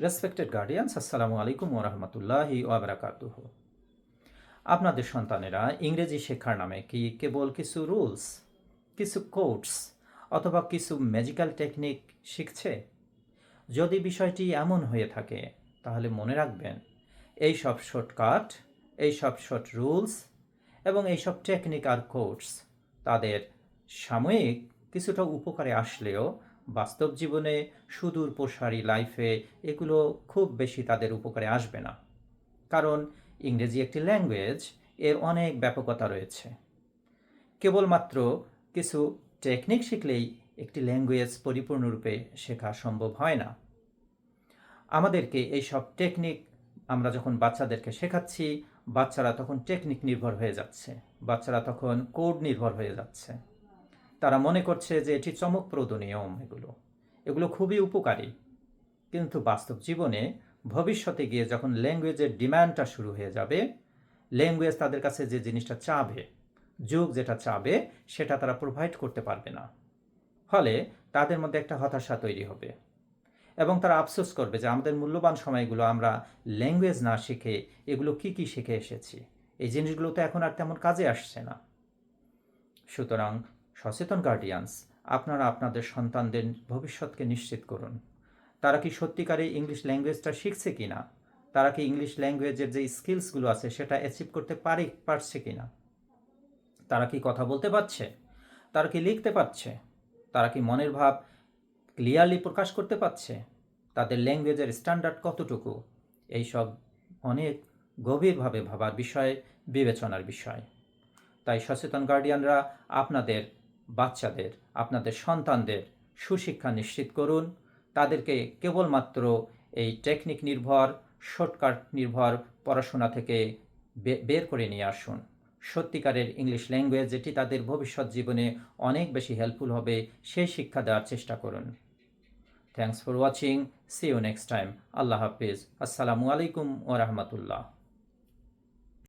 Respected guardians, আসসালামু আলাইকুম ওয়া রাহমাতুল্লাহি ওয়া বারাকাতুহু। আপনাদের সন্তানেরা ইংরেজি শেখার নামে কি কেবল কিছু রুলস, কিছু কোডস অথবা কিছু ম্যাজিক্যাল টেকনিক শিখছে? যদি বিষয়টি এমন হয়ে থাকে তাহলে মনে রাখবেন, এই সব শর্টকাট, এই সব শর্ট রুলস এবং এই সব টেকনিক আর কোডস তাদের সাময়িক কিছুটা উপকারে আসলেও বাস্তব জীবনে সুদূর প্রসারী লাইফে এগুলো খুব বেশি তাদের উপকারে আসবে না। কারণ ইংরেজি একটি ল্যাঙ্গুয়েজ, এর অনেক ব্যাপকতা রয়েছে। কেবলমাত্র কিছু টেকনিক শিখলেই একটি ল্যাঙ্গুয়েজ পরিপূর্ণরূপে শেখা সম্ভব হয় না। আমাদেরকে এই সব টেকনিক আমরা যখন বাচ্চাদেরকে শেখাচ্ছি, বাচ্চারা তখন টেকনিক নির্ভর হয়ে যাচ্ছে, বাচ্চারা তখন কোড নির্ভর হয়ে যাচ্ছে। তারা মনে করছে যে এটি চমকপ্রদ নিয়ম, এগুলো খুবই উপকারী। কিন্তু বাস্তব জীবনে ভবিষ্যতে গিয়ে যখন ল্যাঙ্গুয়েজের ডিম্যান্ডটা শুরু হয়ে যাবে, ল্যাঙ্গুয়েজ তাদের কাছে যে জিনিসটা চাবে, যুগ যেটা চাবে, সেটা তারা প্রোভাইড করতে পারবে না। ফলে তাদের মধ্যে একটা হতাশা তৈরি হবে এবং তারা আফসোস করবে যে আমাদের মূল্যবান সময়গুলো আমরা ল্যাঙ্গুয়েজ না শিখে এগুলো কি শিখে এসেছি, এই জিনিসগুলো তো এখন আর তেমন কাজে আসছে না। সুতরাং সচেতন গার্ডিয়ানস, আপনারা আপনাদের সন্তানদের ভবিষ্যৎকে নিশ্চিত করুন। তারা কি সত্যিকারে ইংলিশ ল্যাঙ্গুয়েজটা শিখছে কি না, তারা কি ইংলিশ ল্যাঙ্গুয়েজের যে স্কিলসগুলো আছে সেটা অ্যাচিভ করতে পারছে কি না, তারা কি কথা বলতে পারছে, তারা কি লিখতে পারছে, তারা কি মনের ভাব ক্লিয়ারলি প্রকাশ করতে পারছে, তাদের ল্যাঙ্গুয়েজের স্ট্যান্ডার্ড কতটুকু, এইসব অনেক গভীরভাবে ভাবার বিষয়, বিবেচনার বিষয়। তাই সচেতন গার্ডিয়ানরা আপনাদের বাচ্চাদের, আপনাদের সন্তানদের সুশিক্ষা নিশ্চিত করুন। তাদেরকে কেবলমাত্র এই টেকনিক নির্ভর, শর্টকাট নির্ভর পড়াশোনা থেকে বের করে নিয়ে আসুন। সত্যিকারের ইংলিশ ল্যাঙ্গুয়েজ যেটি তাদের ভবিষ্যৎ জীবনে অনেক বেশি হেল্পফুল হবে, সেই শিক্ষা দেওয়ার চেষ্টা করুন। Thanks for watching. See you next time. আল্লাহ হাফিজ। আসসালামু আলাইকুম ওয়া রাহমাতুল্লাহ।